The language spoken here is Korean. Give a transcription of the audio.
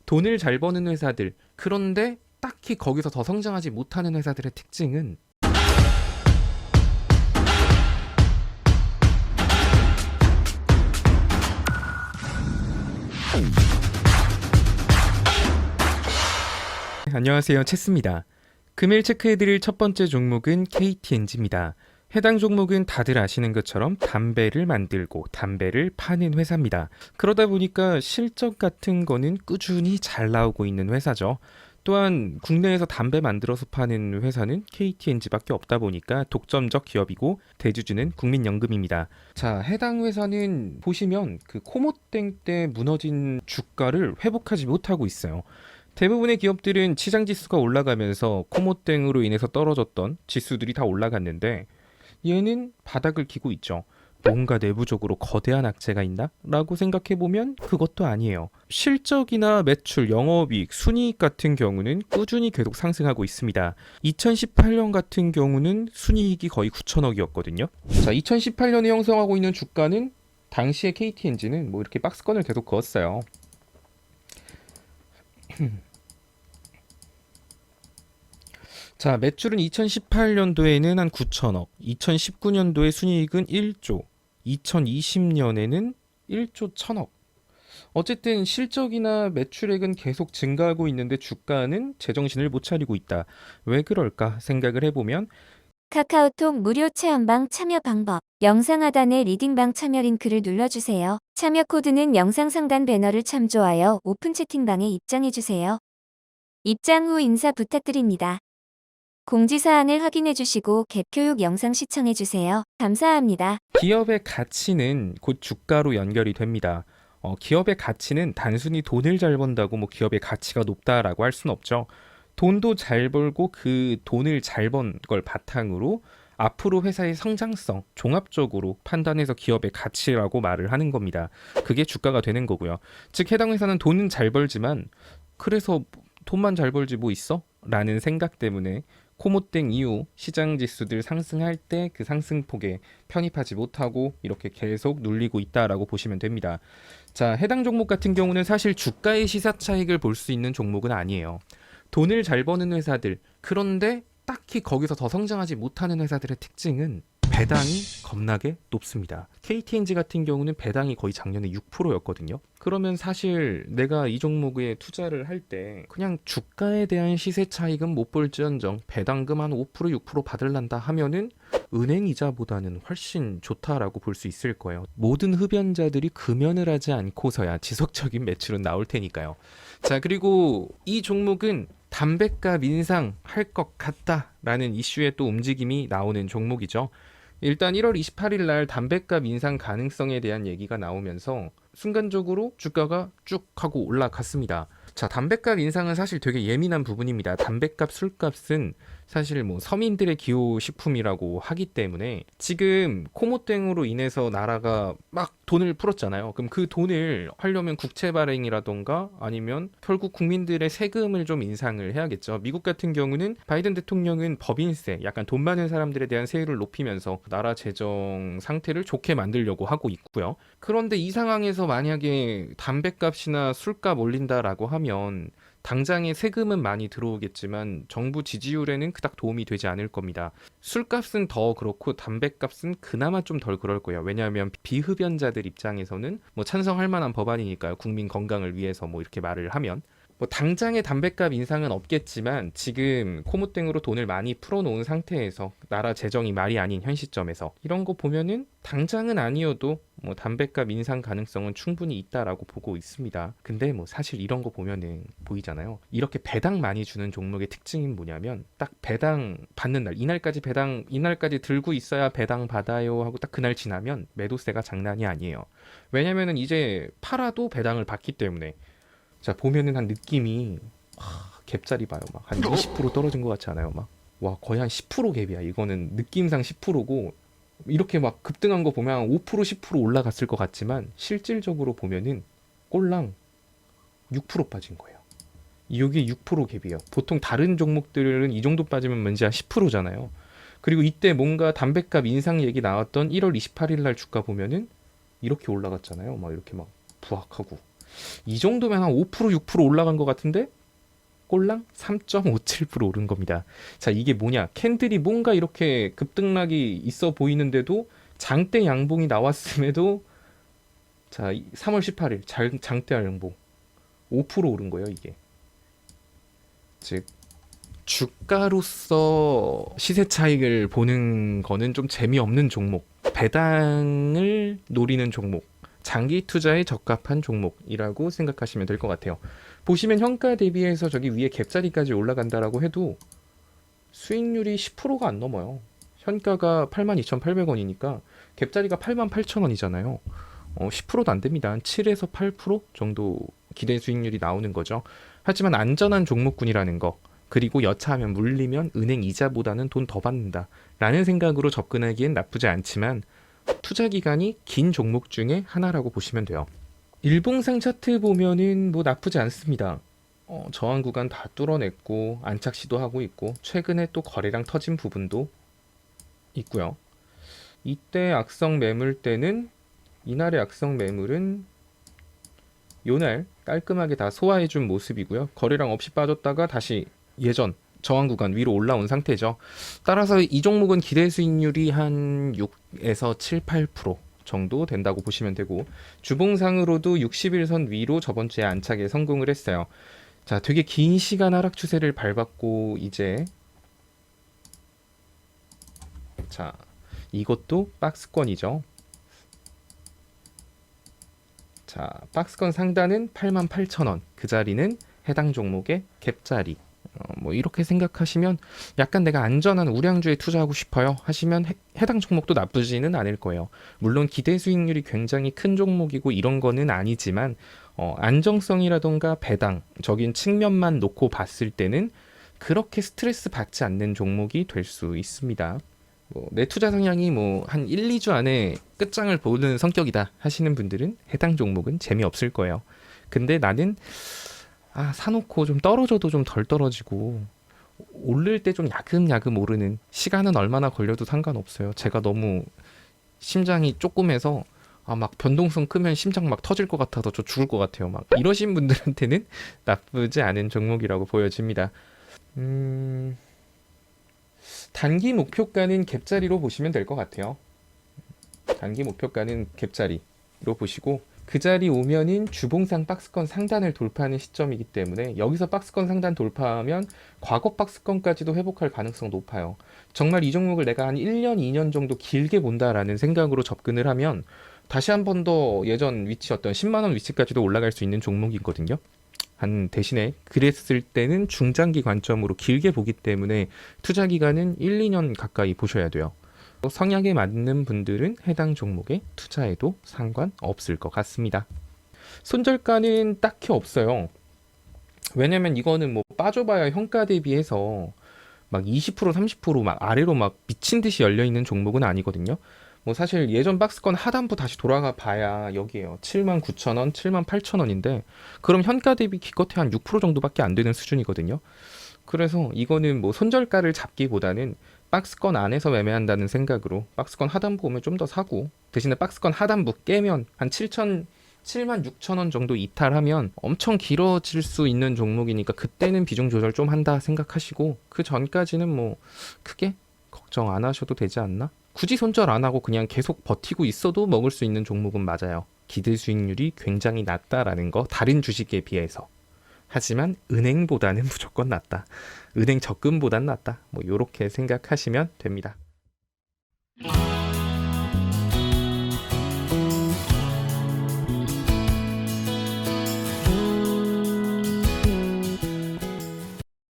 돈을 잘 버는 회사들, 그런데 딱히 거기서 더 성장하지 못하는 회사들의 특징은 안녕하세요, 체스입니다. 금일 체크해드릴 첫 번째 종목은 KTNG입니다. 해당 종목은 다들 아시는 것처럼 담배를 만들고 담배를 파는 회사입니다. 그러다 보니까 실적 같은 거는 꾸준히 잘 나오고 있는 회사죠. 또한 국내에서 담배 만들어서 파는 회사는 KTNG밖에 없다 보니까 독점적 기업이고 대주주는 국민연금입니다. 자, 해당 회사는 보시면 그 코모땡 때 무너진 주가를 회복하지 못하고 있어요. 대부분의 기업들은 시장 지수가 올라가면서 코모땡으로 인해서 떨어졌던 지수들이 다 올라갔는데 얘는 바닥을 기고 있죠. 뭔가 내부적으로 거대한 악재가 있나? 라고 생각해보면 그것도 아니에요. 실적이나 매출, 영업이익, 순이익 같은 경우는 꾸준히 계속 상승하고 있습니다. 2018년 같은 경우는 순이익이 거의 9천억이었거든요. 자, 2018년에 형성하고 있는 주가는 당시에 KTNG는 뭐 이렇게 박스권을 계속 그었어요. 자, 매출은 2018년도에는 한 9천억, 2019년도에 순이익은 1조, 2020년에는 1조 1천억. 어쨌든 실적이나 매출액은 계속 증가하고 있는데 주가는 제정신을 못 차리고 있다. 왜 그럴까 생각을 해보면 카카오톡 무료 체험방 참여 방법. 영상 하단의 리딩방 참여 링크를 눌러주세요. 참여 코드는 영상 상단 배너를 참조하여 오픈 채팅방에 입장해주세요. 입장 후 인사 부탁드립니다. 공지사항을 확인해주시고 갭 교육 영상 시청해주세요. 감사합니다. 기업의 가치는 곧 주가로 연결이 됩니다. 기업의 가치는 단순히 돈을 잘 번다고 뭐 기업의 가치가 높다라고 할 수는 없죠. 돈도 잘 벌고 그 돈을 잘 번 걸 바탕으로 앞으로 회사의 성장성, 종합적으로 판단해서 기업의 가치라고 말을 하는 겁니다. 그게 주가가 되는 거고요. 즉 해당 회사는 돈은 잘 벌지만 그래서 돈만 잘 벌지 뭐 있어? 라는 생각 때문에 코모땡 이후 시장 지수들 상승할 때 그 상승폭에 편입하지 못하고 이렇게 계속 눌리고 있다라고 보시면 됩니다. 자, 해당 종목 같은 경우는 사실 주가의 시사 차익을 볼 수 있는 종목은 아니에요. 돈을 잘 버는 회사들, 그런데 딱히 거기서 더 성장하지 못하는 회사들의 특징은 배당이 겁나게 높습니다. KTNG 같은 경우는 배당이 거의 작년에 6%였거든요. 그러면 사실 내가 이 종목에 투자를 할 때 그냥 주가에 대한 시세 차익은 못 볼지언정 배당금 한 5%, 6% 받을란다 하면은 은행 이자보다는 훨씬 좋다라고 볼 수 있을 거예요. 모든 흡연자들이 금연을 하지 않고서야 지속적인 매출은 나올 테니까요. 자, 그리고 이 종목은 담배값 인상할 것 같다라는 이슈에 또 움직임이 나오는 종목이죠. 일단 1월 28일 날 담배값 인상 가능성에 대한 얘기가 나오면서 순간적으로 주가가 쭉 하고 올라갔습니다. 자, 담배값 인상은 사실 되게 예민한 부분입니다. 담배값, 술값은 사실 뭐 서민들의 기호식품이라고 하기 때문에 지금 코모땡으로 인해서 나라가 막 돈을 풀었잖아요. 그럼 그 돈을 하려면 국채 발행이라던가 아니면 결국 국민들의 세금을 좀 인상을 해야겠죠. 미국 같은 경우는 바이든 대통령은 법인세, 약간 돈 많은 사람들에 대한 세율을 높이면서 나라 재정 상태를 좋게 만들려고 하고 있고요. 그런데 이 상황에서 만약에 담배값이나 술값 올린다라고 하면 당장의 세금은 많이 들어오겠지만 정부 지지율에는 그닥 도움이 되지 않을 겁니다. 술값은 더 그렇고 담배값은 그나마 좀 덜 그럴 거예요. 왜냐하면 비흡연자들 입장에서는 뭐 찬성할 만한 법안이니까요. 국민 건강을 위해서 뭐 이렇게 말을 하면 뭐 당장의 담배값 인상은 없겠지만 지금 코모땡으로 돈을 많이 풀어놓은 상태에서 나라 재정이 말이 아닌 현 시점에서 이런 거 보면은 당장은 아니어도 뭐 담배값 인상 가능성은 충분히 있다라고 보고 있습니다. 근데 뭐 사실 이런 거 보면은 보이잖아요. 이렇게 배당 많이 주는 종목의 특징은 뭐냐면 딱 배당 받는 날 이날까지 배당 이날까지 들고 있어야 배당 받아요 하고 딱 그날 지나면 매도세가 장난이 아니에요. 왜냐면은 이제 팔아도 배당을 받기 때문에 자, 보면은 한 느낌이 갭자리 봐요. 막 한 20% 떨어진 것 같지 않아요? 막 와, 거의 한 10% 갭이야. 이거는 느낌상 10%고 이렇게 막 급등한 거 보면 5% 10% 올라갔을 것 같지만 실질적으로 보면은 꼴랑 6% 빠진 거예요. 이게 6% 갭이에요. 보통 다른 종목들은 이 정도 빠지면 왠지 한 10%잖아요. 그리고 이때 뭔가 담배값 인상 얘기 나왔던 1월 28일 날 주가 보면은 이렇게 올라갔잖아요. 막 이렇게 막 부악하고 이 정도면 한 5%, 6% 올라간 것 같은데 꼴랑 3.57% 오른 겁니다. 자, 이게 뭐냐? 캔들이 뭔가 이렇게 급등락이 있어 보이는데도 장대 양봉이 나왔음에도 자, 3월 18일 장대 양봉 5% 오른 거예요, 이게. 즉 주가로서 시세 차익을 보는 거는 좀 재미없는 종목, 배당을 노리는 종목, 장기 투자에 적합한 종목이라고 생각하시면 될 것 같아요. 보시면 현가 대비해서 저기 위에 갭자리까지 올라간다라고 해도 수익률이 10%가 안 넘어요. 현가가 82,800원이니까 갭자리가 88,000원이잖아요. 10%도 안 됩니다. 한 7에서 8% 정도 기대 수익률이 나오는 거죠. 하지만 안전한 종목군이라는 거, 그리고 여차하면 물리면 은행 이자보다는 돈 더 받는다 라는 생각으로 접근하기엔 나쁘지 않지만 투자 기간이 긴 종목 중에 하나라고 보시면 돼요. 일봉상 차트 보면은 뭐 나쁘지 않습니다. 저항 구간 다 뚫어냈고 안착 시도하고 있고 최근에 또 거래량 터진 부분도 있고요. 이때 악성 매물 때는 이날의 악성 매물은 요날 깔끔하게 다 소화해준 모습이고요. 거래량 없이 빠졌다가 다시 예전 저항 구간 위로 올라온 상태죠. 따라서 이 종목은 기대 수익률이 한 6에서 7, 8% 정도 된다고 보시면 되고 주봉상으로도 60일선 위로 저번 주에 안착에 성공을 했어요. 자, 되게 긴 시간 하락 추세를 밟았고 이제 자, 이것도 박스권이죠. 자, 박스권 상단은 88,000원. 그 자리는 해당 종목의 갭자리. 뭐 이렇게 생각하시면 약간 내가 안전한 우량주에 투자하고 싶어요 하시면 해당 종목도 나쁘지는 않을 거예요. 물론 기대 수익률이 굉장히 큰 종목이고 이런 거는 아니지만 안정성이라던가 배당적인 측면만 놓고 봤을 때는 그렇게 스트레스 받지 않는 종목이 될 수 있습니다. 내 투자 성향이 뭐 한 1, 2주 안에 끝장을 보는 성격이다 하시는 분들은 해당 종목은 재미없을 거예요. 근데 나는 사놓고 좀 떨어져도 좀 덜 떨어지고 오를 때 좀 야금야금 오르는 시간은 얼마나 걸려도 상관없어요. 제가 너무 심장이 조금해서 막 변동성 크면 심장 막 터질 것 같아서 저 죽을 것 같아요. 막 이러신 분들한테는 나쁘지 않은 종목이라고 보여집니다. 단기 목표가는 갭자리로 보시면 될 것 같아요. 단기 목표가는 갭자리로 보시고 그 자리 오면은 주봉상 박스권 상단을 돌파하는 시점이기 때문에 여기서 박스권 상단 돌파하면 과거 박스권까지도 회복할 가능성 높아요. 정말 이 종목을 내가 한 1년, 2년 정도 길게 본다라는 생각으로 접근을 하면 다시 한 번 더 예전 위치였던 10만원 위치까지도 올라갈 수 있는 종목이거든요. 한 대신에 그랬을 때는 중장기 관점으로 길게 보기 때문에 투자 기간은 1, 2년 가까이 보셔야 돼요. 성향에 맞는 분들은 해당 종목에 투자해도 상관없을 것 같습니다. 손절가는 딱히 없어요. 왜냐면 이거는 뭐 빠져봐야 현가 대비해서 막 20%, 30%막 아래로 막 미친 듯이 열려 있는 종목은 아니거든요. 뭐 사실 예전 박스권 하단부 다시 돌아가 봐야 여기에요. 79,000원, 78,000원인데 그럼 현가 대비 기껏해 한 6% 정도밖에 안 되는 수준이거든요. 그래서 이거는 뭐 손절가를 잡기보다는 박스권 안에서 매매한다는 생각으로 박스권 하단부 오면 좀 더 사고 대신에 박스권 하단부 깨면 한 76,000원 정도 이탈하면 엄청 길어질 수 있는 종목이니까 그때는 비중 조절 좀 한다 생각하시고 그 전까지는 뭐 크게 걱정 안 하셔도 되지 않나? 굳이 손절 안 하고 그냥 계속 버티고 있어도 먹을 수 있는 종목은 맞아요. 기대 수익률이 굉장히 낮다라는 거 다른 주식에 비해서. 하지만 은행보다는 무조건 낫다. 은행 적금보단 낫다. 뭐 요렇게 생각하시면 됩니다.